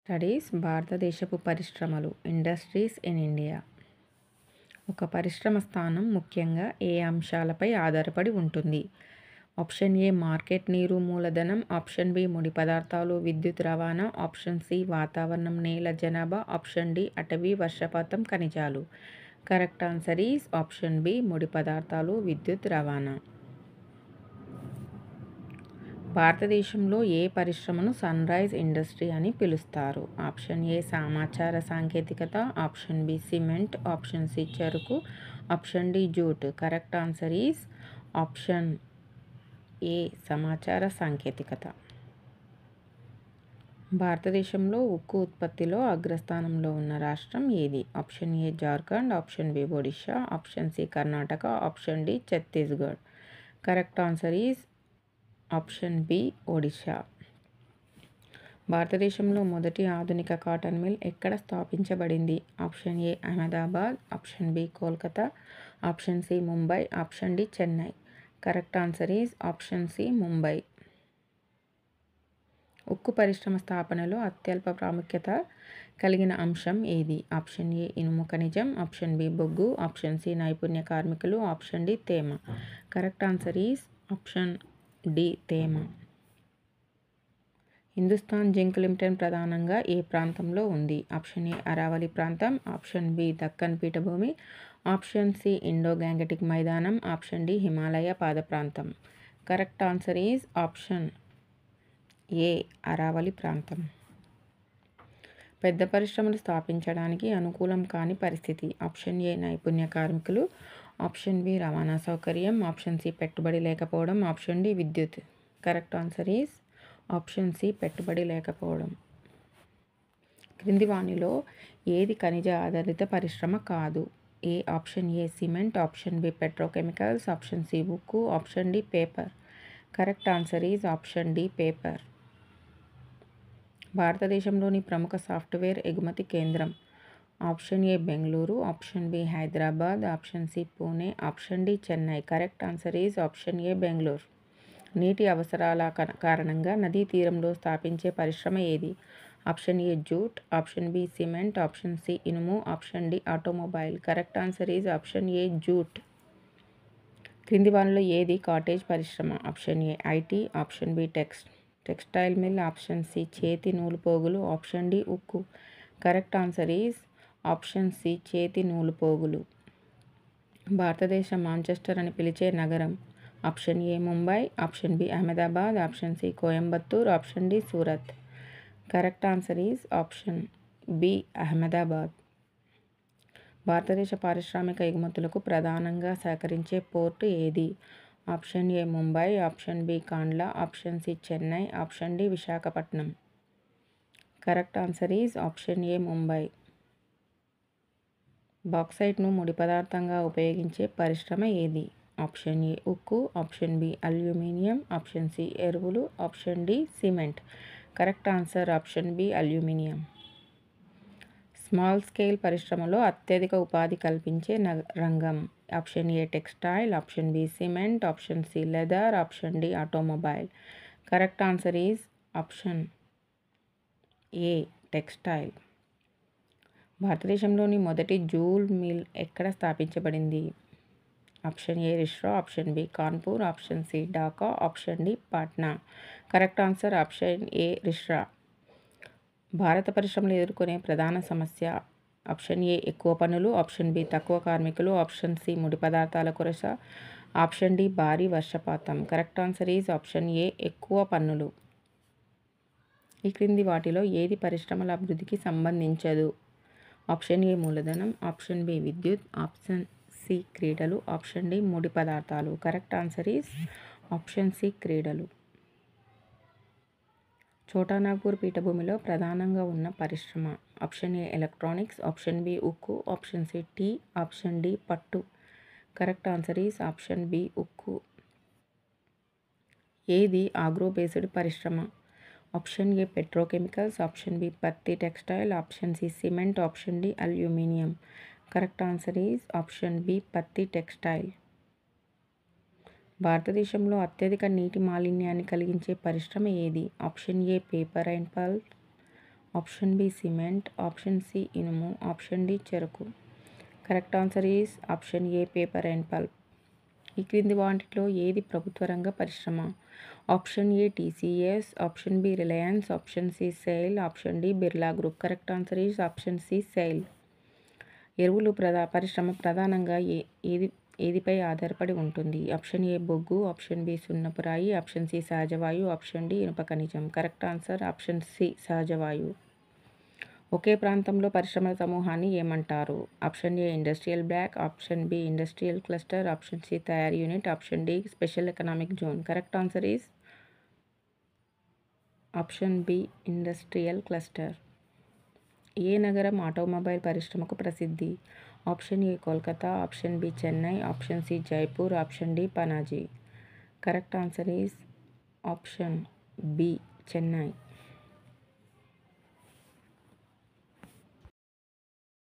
Studies భారతదేశపు పరిశ్రమలు industries in India. ఒక పరిశ్రమ స్థానం ముఖ్యంగా ఏ అంశాలపై ఆధారపడి ఉంటుంది? ఆప్షన్ ఏ మార్కెట్ నీరు మూలధనం, ఆప్షన్ బి ముడి పదార్థాలు విద్యుత్ రవాణా, ఆప్షన్ సి వాతావరణం నేల జనాభా, ఆప్షన్ డి అటవీ వర్షపాతం ఖనిజాలు. Correct answer is option B ముడి పదార్థాలు విద్యుత్ రవాణా. భారతదేశంలో ఏ పరిశ్రమను సన్ రైజ్ ఇండస్ట్రీ అని పిలుస్తారు? ఆప్షన్ ఏ సమాచార సాంకేతికత, option B cement, option C చెరుకు, option D jute. Correct answer is option A సమాచార సాంకేతికత. భారతదేశంలో ఉక్కు ఉత్పత్తిలో అగ్రస్థానంలో ఉన్న రాష్ట్రం ఏది? Option A Jharkhand, option B Odisha, option C Karnataka, option D Chhattisgarh. Correct answer is option B Odisha. భారతదేశంలో మొదటి ఆధునిక కాటన్ మిల్ ఎక్కడ స్థాపించబడింది? Option A Ahmedabad, option B Kolkata, option C Mumbai, option D Chennai. Correct answer is option C Mumbai. ఉక్కు పరిశ్రమ స్థాపనలో అత్యల్ప ప్రాముఖ్యత కలిగిన అంశం ఏది? ఆప్షన్ ఏ ఇనుము ఖనిజం, ఆప్షన్ బి బొగ్గు, ఆప్షన్ సి నైపుణ్య కార్మికులు, ఆప్షన్ డి తేమ. Correct answer is option D తేమ. హిందుస్థాన్ జింక్ లిమిటెడ్ ప్రధానంగా ఏ ప్రాంతంలో ఉంది? ఆప్షన్ ఏ అరావలి ప్రాంతం, ఆప్షన్ బి దక్కన్ పీఠభూమి, ఆప్షన్ సి ఇండో గ్యాంగటిక్ మైదానం, ఆప్షన్ డి హిమాలయ పాద ప్రాంతం. Correct answer is option A Aravalli ప్రాంతం. పెద్ద పరిశ్రమలు స్థాపించడానికి అనుకూలం కాని పరిస్థితి? ఆప్షన్ ఏ నైపుణ్య కార్మికులు, ఆప్షన్ బి రవాణా సౌకర్యం, ఆప్షన్ సి పెట్టుబడి లేకపోవడం, ఆప్షన్ డి విద్యుత్. Correct answer is option C పెట్టుబడి లేకపోవడం. క్రింది వానిలో ఏది ఖనిజ ఆధారిత పరిశ్రమ కాదు? A option A cement, option B petrochemicals, option C ఉక్కు, option D paper. Correct answer is option D paper. భారతదేశంలోని ప్రముఖ సాఫ్ట్వేర్ ఎగుమతి కేంద్రం? Option A Bengaluru, option B Hyderabad, option C Pune, option D Chennai. Correct answer is option A Bengaluru. నీటి అవసరాల కారణంగా నదీ తీరంలో స్థాపించే పరిశ్రమ ఏది? Option A jute, option B cement, option C ఇనుము, option D automobile. Correct answer is option A jute. క్రింది వానిలో ఏది కాటేజ్ పరిశ్రమ? Option A IT, option B textile mill, option C చేతి నూలుపోగులు, ఆప్షన్ డి ఉక్కు. Correct answer is option C చేతి నూలుపోగులు. భారతదేశ మాంచెస్టర్ అని పిలిచే నగరం? Option A Mumbai, option B Ahmedabad, option C Coimbatore, option D Surat. Correct answer is option B Ahmedabad. భారతదేశ పారిశ్రామిక ఎగుమతులకు ప్రధానంగా సహకరించే పోర్టు ఏది? Option A Mumbai, option B Kandla, option C Chennai, option D Visakhapatnam. Correct answer is option A Mumbai. బాక్సైట్ను ముడి పదార్థంగా ఉపయోగించే పరిశ్రమ ఏది? ఆప్షన్ ఏ ఉక్కు, option B aluminium, option C ఎరువులు, option D cement. Correct answer option B aluminium. Small scale పరిశ్రమలో అత్యధిక ఉపాధి కల్పించే రంగం? Option A textile, option B cement, option C leather, option D automobile. Correct answer is option A textile. భారతదేశంలోని మొదటి jute mill ఎక్కడ స్థాపించబడింది? Option A Rishra, option B Kanpur, option C Dhaka, option D Patna. Correct answer option A Rishra. భారత పరిశ్రమలు ఎదుర్కొనే ప్రధాన సమస్య? Option A ఎక్కువ పన్నులు, ఆప్షన్ బి తక్కువ కార్మికులు, ఆప్షన్ సి ముడి పదార్థాల కొరత, ఆప్షన్ డి భారీ వర్షపాతం. కరెక్ట్ ఆన్సర్ ఈజ్ ఆప్షన్ ఏ ఎక్కువ పన్నులు. ఈ క్రింది వాటిలో ఏది పరిశ్రమల అభివృద్ధికి సంబంధించదు? ఆప్షన్ ఏ మూలధనం, ఆప్షన్ బి విద్యుత్, ఆప్షన్ సి క్రీడలు, ఆప్షన్ డి ముడి పదార్థాలు. Correct answer is option C క్రీడలు. ఛోటానాగ్పూర్ పీఠభూమిలో ప్రధానంగా ఉన్న పరిశ్రమ? Option A electronics, option B ఉక్కు, option C tea, option D పట్టు. Correct answer is option B ఉక్కు. ఏది ఆగ్రో బేస్డ్ పరిశ్రమ? Option A petrochemicals, option B పత్తి textile, option C cement, option D aluminium. Correct answer is option B పత్తి textile. భారతదేశంలో అత్యధిక నీటి మాలిన్యాన్ని కలిగించే పరిశ్రమ ఏది? Option A paper and pulp, option B cement, option C ఇనుము, ఆప్షన్ డి చెరకు. Correct answer is option A paper and pulp. ఈ క్రింది వాటిలో ఏది ప్రభుత్వ రంగ పరిశ్రమ? Option A TCS, option B Reliance, option C SAIL, option D Birla group. Correct answer is option C SAIL. ఎరువులు పరిశ్రమ ప్రధానంగా ఏదిపై ఆధారపడి ఉంటుంది? ఆప్షన్ ఏ బొగ్గు, ఆప్షన్ బి సున్నపురాయి, ఆప్షన్ సి సహజవాయువు, ఆప్షన్ డి ఇనుప ఖనిజం. కరెక్ట్ ఆన్సర్ ఆప్షన్ సి సహజవాయువు. ఒకే ప్రాంతంలో పరిశ్రమల సమూహాన్ని ఏమంటారు? Option A industrial block, option B industrial cluster, option C తయారీ unit, option D special economic zone. Correct answer is option B industrial cluster. ఏ నగరం ఆటోమొబైల్ పరిశ్రమకు ప్రసిద్ధి? Option A Kolkata, option B Chennai, option C Jaipur, option D Panaji. Correct answer is option B Chennai.